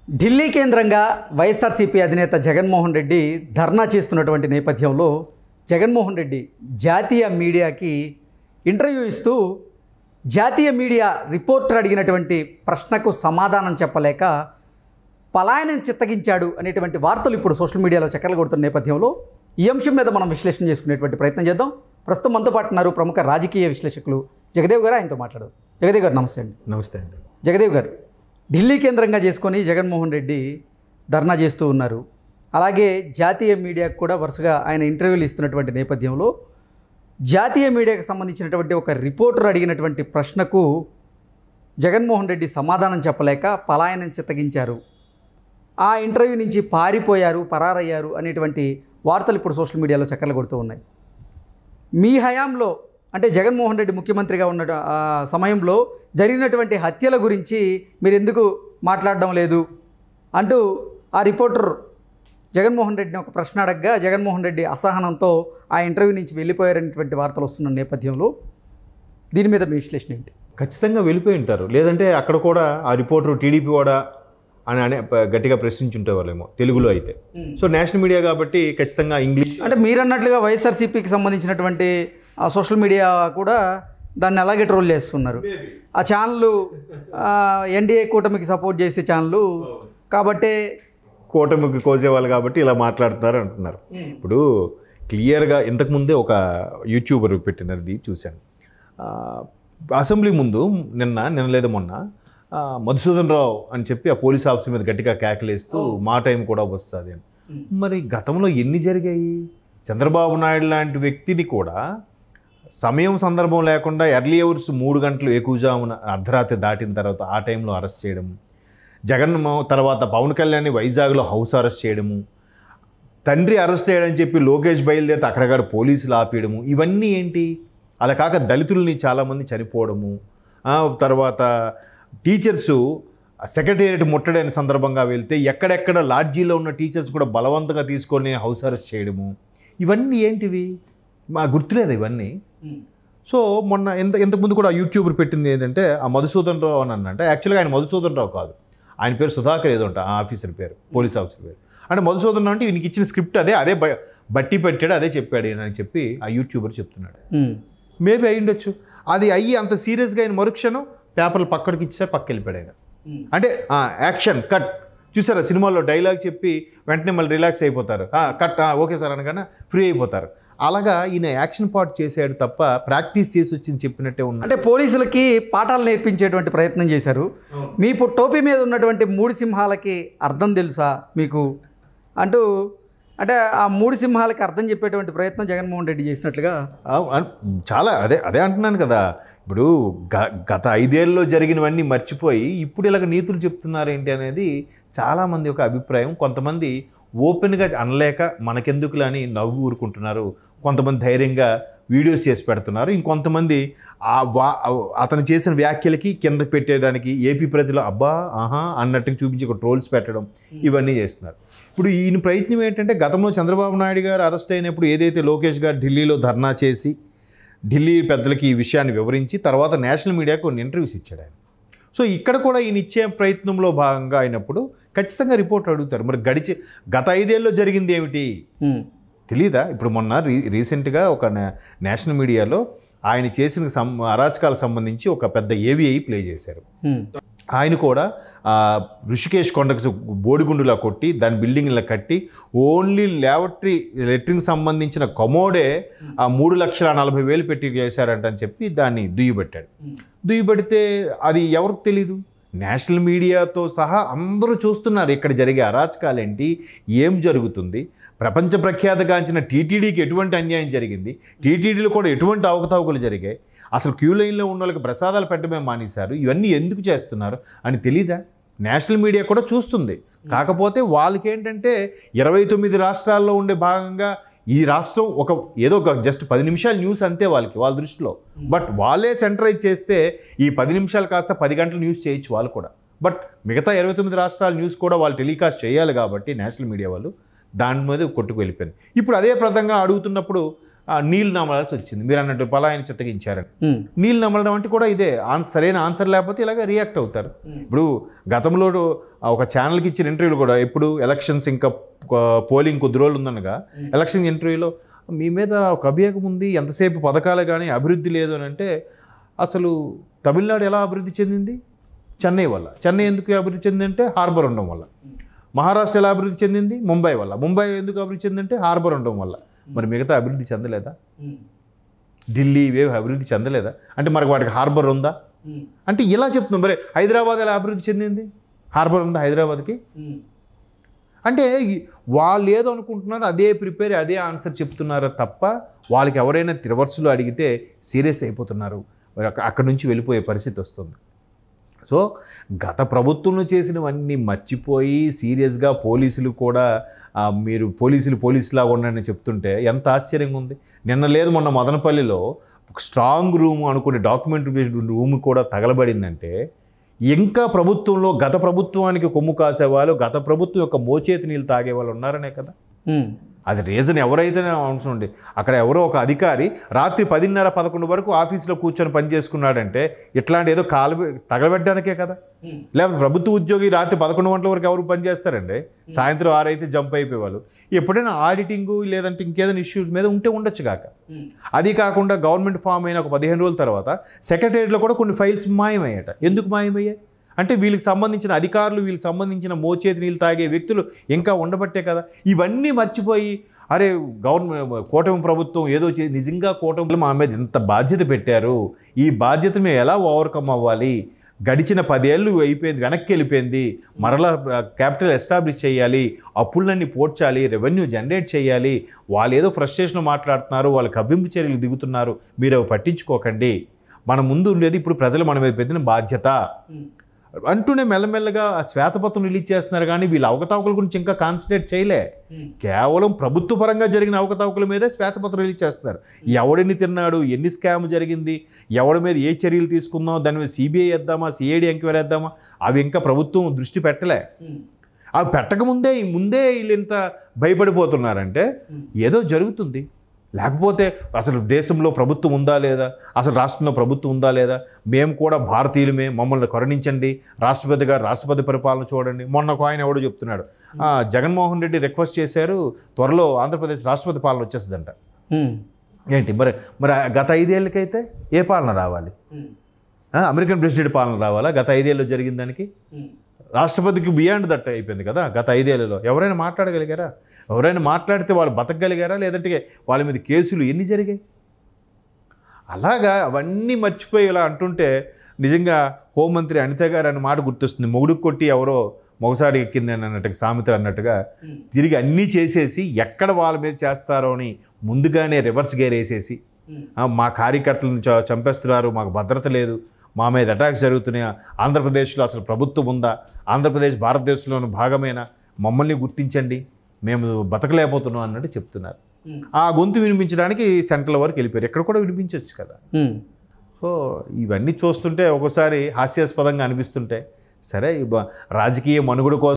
ఢిల్లీ కేంద్రంగా వైఎస్ఆర్సీపీ అధినేత జగన్మోహన్ రెడ్డి ధర్నా చేస్తున్నటువంటి నేపథ్యంలో జగన్మోహన్ రెడ్డి జాతీయ మీడియాకి ఇంటర్వ్యూ ఇస్తూ జాతీయ మీడియా రిపోర్టర్ అడిగినటువంటి ప్రశ్నకు సమాధానం చెప్పలేక పలాయనం చిత్తగించాడు అనేటువంటి వార్తలు ఇప్పుడు సోషల్ మీడియాలో చక్కర్లు కొడుతున్న నేపథ్యంలో ఈ అంశం మీద మనం విశ్లేషణ చేసుకునేటువంటి ప్రయత్నం చేద్దాం. ప్రస్తుతం మనతో పాటు ఉన్నారు ప్రముఖ రాజకీయ విశ్లేషకులు జగదేవ్ గారు. ఆయనతో మాట్లాడదాం. జగదేవ్ గారు నమస్తే అండి. నమస్తే అండి. జగదేవ్ గారు, ఢిల్లీ కేంద్రంగా చేసుకొని జగన్మోహన్ రెడ్డి ధర్నా చేస్తూ ఉన్నారు. అలాగే జాతీయ మీడియాకు కూడా వరుసగా ఆయన ఇంటర్వ్యూలు ఇస్తున్నటువంటి నేపథ్యంలో జాతీయ మీడియాకు సంబంధించినటువంటి ఒక రిపోర్టర్ అడిగినటువంటి ప్రశ్నకు జగన్మోహన్ రెడ్డి సమాధానం చెప్పలేక పలాయనం చిత్తగించారు, ఆ ఇంటర్వ్యూ నుంచి పరారయ్యారు అనేటువంటి వార్తలు ఇప్పుడు సోషల్ మీడియాలో చక్కర్లు కొడుతూ ఉన్నాయి. మీ హయాంలో అంటే జగన్మోహన్ రెడ్డి ముఖ్యమంత్రిగా ఉన్న సమయంలో జరిగినటువంటి హత్యల గురించి మీరు ఎందుకు మాట్లాడడం లేదు అంటూ ఆ రిపోర్టర్ జగన్మోహన్ రెడ్డిని ఒక ప్రశ్న అడగగా జగన్మోహన్ రెడ్డి అసహనంతో ఆ ఇంటర్వ్యూ నుంచి వెళ్ళిపోయారనేటువంటి వార్తలు వస్తున్న నేపథ్యంలో దీని మీద మీ విశ్లేషణ ఏంటి? ఖచ్చితంగా వెళ్ళిపోయి ఉంటారు. లేదంటే అక్కడ కూడా ఆ రిపోర్టర్ టీడీపీ కూడా అని గట్టిగా ప్రశ్నించుంటే వాళ్ళేమో తెలుగులో అయితే. సో నేషనల్ మీడియా కాబట్టి ఖచ్చితంగా ఇంగ్లీష్ అంటే మీరు అన్నట్లుగా వైఎస్ఆర్సీపీకి సంబంధించినటువంటి సోషల్ మీడియా కూడా దాన్ని అలాగే ట్రోల్ చేస్తున్నారు. ఆ ఛానళ్ళు ఎన్డీఏ కూటమికి సపోర్ట్ చేసే ఛానళ్ళు కాబట్టే కూటమికి కోసేవాళ్ళు కాబట్టి ఇలా మాట్లాడుతున్నారు అంటున్నారు. ఇప్పుడు క్లియర్గా ఇంతకుముందే ఒక యూట్యూబర్ పెట్టినది చూశాను. అసెంబ్లీ ముందు నిన్న లేదా మొన్న మధుసూదన్ రావు అని చెప్పి ఆ పోలీస్ ఆఫీసర్ మీద గట్టిగా కేకలేస్తూ మా టైం కూడా వస్తుంది అని. మరి గతంలో ఎన్ని జరిగాయి? చంద్రబాబు నాయుడు లాంటి వ్యక్తిని కూడా సమయం సందర్భం లేకుండా ఎర్లీ అవర్స్ 3 గంటలు ఎక్కువజామున అర్ధరాత్రి దాటిన తర్వాత ఆ టైంలో అరెస్ట్ చేయడము, జగన్ తర్వాత పవన్ కళ్యాణ్ని వైజాగ్లో హౌస్ అరెస్ట్ చేయడము, తండ్రి అరెస్ట్ చేయడని చెప్పి లోకేష్ బయలుదేరితే అక్కడక్కడ పోలీసులు ఆపేయడము, ఇవన్నీ ఏంటి? అలా కాక దళితుల్ని చాలామంది చనిపోవడము, తర్వాత టీచర్సు సెక్రటేరియట్ ముట్టడైన సందర్భంగా వెళ్తే ఎక్కడెక్కడ లాడ్జీలో ఉన్న టీచర్స్ కూడా బలవంతంగా తీసుకొని హౌస్ అరెస్ట్ చేయడము, ఇవన్నీ ఏంటివి? మా గుర్తులేదు ఇవన్నీ. సో మొన్న ఇంతకుముందు కూడా యూట్యూబర్ పెట్టింది ఏంటంటే ఆ మధుసూదన్ రావు అని అంటే యాక్చువల్గా ఆయన మధుసూదన్ రావు కాదు, ఆయన పేరు సుధాకర్ ఏదో ఉంటా, ఆ ఆఫీసర్ పేరు, పోలీస్ ఆఫీసర్ పేరు. అంటే మధుసూదన్ రావు అంటే ఈయనకి ఇచ్చిన స్క్రిప్ట్ అదే బట్టి పెట్టాడు, అదే చెప్పాడు అని చెప్పి ఆ యూట్యూబర్ చెప్తున్నాడు. మేబీ అయి ఉండొచ్చు. అది అయ్యి అంత సీరియస్గా ఆయన మరుక్షణం పేపర్లు పక్కడికి ఇచ్చేసారు, పక్క వెళ్ళిపోయాడు ఆయన. అంటే యాక్షన్ కట్ చూసారా, సినిమాల్లో డైలాగ్ చెప్పి వెంటనే మళ్ళీ రిలాక్స్ అయిపోతారు, కట్ ఓకే సార్ అనగానే ఫ్రీ అయిపోతారు. అలాగా ఈయన యాక్షన్ పార్ట్ చేశాడు తప్ప ప్రాక్టీస్ చేసి వచ్చింది చెప్పినట్టే ఉంది. అంటే పోలీసులకి పాఠాలు నేర్పించేటువంటి ప్రయత్నం చేశారు. మీ టోపీ మీద ఉన్నటువంటి 3 సింహాలకి అర్థం తెలుసా మీకు అంటూ, అంటే ఆ 3 సింహాలకి అర్థం చెప్పేటువంటి ప్రయత్నం జగన్మోహన్ రెడ్డి చేసినట్లుగా చాలా అదే అంటున్నాను కదా. ఇప్పుడు గత 5 ఏళ్ళలో జరిగినవన్నీ మర్చిపోయి ఇప్పుడు ఇలాగ నీతులు చెప్తున్నారు ఏంటి అనేది చాలామంది ఒక అభిప్రాయం. కొంతమంది ఓపెన్గా అనలేక మనకెందుకులా అని నవ్వు ఊరుకుంటున్నారు, కొంతమంది ధైర్యంగా వీడియోస్ చేసి పెడుతున్నారు, ఇంకొంతమంది అతను చేసిన వ్యాఖ్యలకి కింద పెట్టేయడానికి ఏపీ ప్రజలు అబ్బా ఆహా అన్నట్టుగా చూపించి ఒక ట్రోల్స్ పెట్టడం, ఇవన్నీ చేస్తున్నారు. ఇప్పుడు ఈయన ప్రయత్నం ఏంటంటే గతంలో చంద్రబాబు నాయుడు గారు అరెస్ట్ అయినప్పుడు ఏదైతే లోకేష్ గారు ఢిల్లీలో ధర్నా చేసి ఢిల్లీ పెద్దలకి ఈ విషయాన్ని వివరించి తర్వాత నేషనల్ మీడియాకు కొన్ని ఇంటర్వ్యూస్ ఇచ్చాడు ఆయన. సో ఇక్కడ కూడా ఈయన ఇచ్చే ప్రయత్నంలో భాగంగా అయినప్పుడు ఖచ్చితంగా రిపోర్ట్ అడుగుతారు. మరి గత 5 ఏళ్ళలో జరిగింది ఏమిటి తెలీదా? ఇప్పుడు మొన్న రీసెంట్గా ఒక నేషనల్ మీడియాలో ఆయన చేసిన అరాచకాలకు సంబంధించి ఒక పెద్ద ఏవిఐ ప్లే చేశారు. ఆయన కూడా ఋషికేష్ కొండకు బోడిగుండులా కొట్టి దాని బిల్డింగ్లా కట్టి ఓన్లీ లెట్రిన్ సంబంధించిన కమోడే 3,40,000 పెట్టి చేశారంట అని చెప్పి దాన్ని దుయ్యబెట్టాడు. దుయ్యబెడితే అది ఎవరికి తెలీదు, నేషనల్ మీడియాతో సహా అందరూ చూస్తున్నారు ఇక్కడ జరిగే అరాచకాలేంటి, ఏం జరుగుతుంది. ప్రపంచ ప్రఖ్యాతగాంచిన టీటీడీకి ఎటువంటి అన్యాయం జరిగింది, టీటీడీలో కూడా ఎటువంటి అవకతవకలు జరిగాయి, అసలు క్యూ లైన్లో ఉన్న వాళ్ళకి ప్రసాదాలు పెట్టడమే మానేశారు, ఇవన్నీ ఎందుకు చేస్తున్నారు అని తెలీదా? నేషనల్ మీడియా కూడా చూస్తుంది. కాకపోతే వాళ్ళకేంటంటే 29 రాష్ట్రాల్లో ఉండే భాగంగా ఈ రాష్ట్రం ఏదో ఒక జస్ట్ 10 నిమిషాల న్యూస్ అంతే వాళ్ళ దృష్టిలో. బట్ వాళ్ళే సెంటరైజ్ చేస్తే ఈ 10 నిమిషాలు కాస్త 10 గంటల న్యూస్ చేయొచ్చు వాళ్ళు కూడా. బట్ మిగతా 29 రాష్ట్రాల న్యూస్ కూడా వాళ్ళు టెలికాస్ట్ చేయాలి కాబట్టి నేషనల్ మీడియా వాళ్ళు దాని మీద కొట్టుకు వెళ్ళిపోయింది. ఇప్పుడు అదే ప్రదంగా అడుగుతున్నప్పుడు నీళ్ళు నమలాల్సి వచ్చింది. మీరు అన్నట్టు పలాయన చిత్తగించారని నీళ్ళు నమలడం అంటే కూడా ఇదే సరైన ఆన్సర్ లేకపోతే ఇలాగ రియాక్ట్ అవుతారు. ఇప్పుడు గతంలో ఒక ఛానల్కి ఇచ్చిన ఇంటర్వ్యూలు కూడా ఎప్పుడు ఎలక్షన్స్ ఇంకా పోలింగ్ కొద్ది రోజులు ఉందనగా ఎలక్షన్ ఇంటర్వ్యూలో మీ మీద ఒక అభియోగం ఉంది, ఎంతసేపు పథకాలు కానీ అభివృద్ధి లేదు అని అంటే, అసలు తమిళనాడు ఎలా అభివృద్ధి చెందింది? చెన్నై వల్ల. చెన్నై ఎందుకు అభివృద్ధి చెందిందంటే హార్బర్ ఉండడం వల్ల. మహారాష్ట్ర ఎలా అభివృద్ధి చెందింది? ముంబై వల్ల. ముంబై ఎందుకు అభివృద్ధి చెందిందంటే హార్బర్ ఉండడం వల్ల. మరి మిగతా అభివృద్ధి చెందలేదా? ఢిల్లీ ఇవే అభివృద్ధి చెందలేదా? అంటే మరి వాటికి హార్బర్ ఉందా? అంటే ఇలా చెప్తున్నాం. మరి హైదరాబాద్ ఎలా అభివృద్ధి చెందింది? హార్బర్ ఉందా హైదరాబాద్కి? అంటే వాళ్ళు ఏదో అనుకుంటున్నారో అదే ప్రిపేర్ అదే ఆన్సర్ చెప్తున్నారో తప్ప వాళ్ళకి ఎవరైనా రివర్స్లో అడిగితే సీరియస్ అయిపోతున్నారు, అక్కడి నుంచి వెళ్ళిపోయే పరిస్థితి వస్తుంది. సో గత ప్రభుత్వంలో చేసినవన్నీ మర్చిపోయి సీరియస్గా పోలీసులు కూడా మీరు పోలీసులాగా ఉండండి చెప్తుంటే ఎంత ఆశ్చర్యంగా ఉంది. నిన్న లేదు మొన్న మదనపల్లిలో ఒక స్ట్రాంగ్ రూమ్ అనుకునే డాక్యుమెంటరీ బేస్డ్ రూమ్ కూడా తగలబడిందంటే ఇంకా ప్రభుత్వంలో గత ప్రభుత్వానికి కొమ్ము కాసేవాళ్ళు, గత ప్రభుత్వం యొక్క మోచేతి నీళ్ళు తాగే వాళ్ళు ఉన్నారనే కదా. అది రీజన్ ఎవరైతే అవసరం ఉండి అక్కడ ఎవరో ఒక అధికారి రాత్రి 10:30-11 వరకు ఆఫీసులో కూర్చొని పని చేసుకున్నాడంటే ఇట్లాంటి ఏదో తగలబెట్టడానికే కదా. లేకపోతే ప్రభుత్వ ఉద్యోగి రాత్రి 11 గంటల వరకు ఎవరు పని చేస్తారండి? సాయంత్రం 6 అయితే జంప్ అయిపోయేవాళ్ళు. ఎప్పుడైనా ఆడిటింగు లేదంటే ఇంకేదైనా ఇష్యూస్ మీద ఉంటే ఉండొచ్చు కాక. అది కాకుండా గవర్నమెంట్ ఫామ్ అయిన ఒక 15 రోజుల తర్వాత సెక్రటరీలో కూడా కొన్ని ఫైల్స్ మాయమయ్యాట. ఎందుకు మాయమయ్యాయి అంటే వీళ్ళకి సంబంధించిన అధికారులు, వీళ్ళకి సంబంధించిన మోచేతి నీళ్ళు తాగే వ్యక్తులు ఇంకా ఉండబట్టే కదా. ఇవన్నీ మర్చిపోయి అరే కూటమి ప్రభుత్వం ఏదో నిజంగా కూటమిలో మా మీద ఇంత బాధ్యత పెట్టారు, ఈ బాధ్యత మేము ఎలా ఓవర్కమ్ అవ్వాలి, గడిచిన 10 ఏళ్ళు అయిపోయింది, వెనక్కి వెళ్ళిపోయింది, మరలా క్యాపిటల్ ఎస్టాబ్లిష్ చేయాలి, అప్పులన్నీ పోడ్చాలి, రెవెన్యూ జనరేట్ చేయాలి, వాళ్ళు ఏదో ఫ్రస్ట్రేషన్ మాట్లాడుతున్నారు, వాళ్ళు కవ్వింపు చర్యలు దిగుతున్నారు, మీరు అవి పట్టించుకోకండి, మన ముందు ఉండేది ఇప్పుడు ప్రజలు మన మీద పెట్టిన బాధ్యత అంటూనే మెల్లమెల్లగా శ్వేతపత్రం రిలీజ్ చేస్తున్నారు. కానీ వీళ్ళ అవకతవకల గురించి ఇంకా కాన్సన్ట్రేట్ చేయలే. కేవలం ప్రభుత్వ పరంగా జరిగిన అవకతవకల మీదే శ్వేతపత్రం రిలీజ్ చేస్తున్నారు. ఎవడిని తిన్నాడు, ఎన్ని స్కామ్ జరిగింది, ఎవడి మీద ఏ చర్యలు తీసుకుందాం, దాని మీద సిబిఐ వేద్దామా, సిఐడి ఎంక్వైరీ వేద్దామా, అవి ఇంకా ప్రభుత్వం దృష్టి పెట్టలే. అవి పెట్టకముందే వీళ్ళు ఇంత భయపడిపోతున్నారంటే ఏదో జరుగుతుంది. లేకపోతే అసలు దేశంలో ప్రభుత్వం ఉందా లేదా, అసలు రాష్ట్రంలో ప్రభుత్వం ఉందా లేదా, మేము కూడా భారతీయులమే, మమ్మల్ని కరుణించండి, రాష్ట్రపతి గారు రాష్ట్రపతి పరిపాలన చూడండి. మొన్న ఒక ఆయన ఎవడో చెప్తున్నాడు, జగన్మోహన్ రెడ్డి రిక్వెస్ట్ చేశారు త్వరలో ఆంధ్రప్రదేశ్ రాష్ట్రపతి పాలన వచ్చేస్తుందంట. ఏంటి మరి గత 5 ఏళ్ళకైతే ఏ పాలన రావాలి? అమెరికన్ ప్రెసిడెంట్ పాలన రావాలా గత 5 ఏళ్ళు జరిగిన దానికి? రాష్ట్రపతికి బియాండ్ దట్ అయిపోయింది కదా గత 5 ఏళ్లలో. ఎవరైనా మాట్లాడగలిగారా? ఎవరైనా మాట్లాడితే వాళ్ళు బతకగలిగారా? లేదంటే వాళ్ళ మీద కేసులు ఎన్ని జరిగాయి? అలాగా అవన్నీ మర్చిపోయి ఇలా అంటుంటే నిజంగా హోంమంత్రి అనిత గారు అన్న మాట గుర్తొస్తుంది. మొగుడు కొట్టి ఎవరో మొగసాడి ఎక్కింది అని అన్నట్టుగా సామెతలు అన్నట్టుగా తిరిగి అన్నీ చేసేసి ఎక్కడ వాళ్ళ మీద చేస్తారో అని ముందుగానే రివర్స్ గేర్ వేసేసి మా కార్యకర్తలను చంపేస్తున్నారు, మాకు భద్రత లేదు, మా మీద అటాక్స్ జరుగుతున్నాయా, ఆంధ్రప్రదేశ్లో అసలు ప్రభుత్వం ఉందా, ఆంధ్రప్రదేశ్ భారతదేశంలోని భాగమేనా, మమ్మల్ని గుర్తించండి, మేము బతకలేకపోతున్నాం అన్నట్టు చెప్తున్నారు. ఆ గొంతు వినిపించడానికి సెంట్రల్ వరకు వెళ్ళిపోయారు. ఎక్కడ కూడా వినిపించవచ్చు కదా. సో ఇవన్నీ చూస్తుంటే ఒక్కోసారి హాస్యాస్పదంగా అనిపిస్తుంటే, సరే రాజకీయ మనుగడ కోసం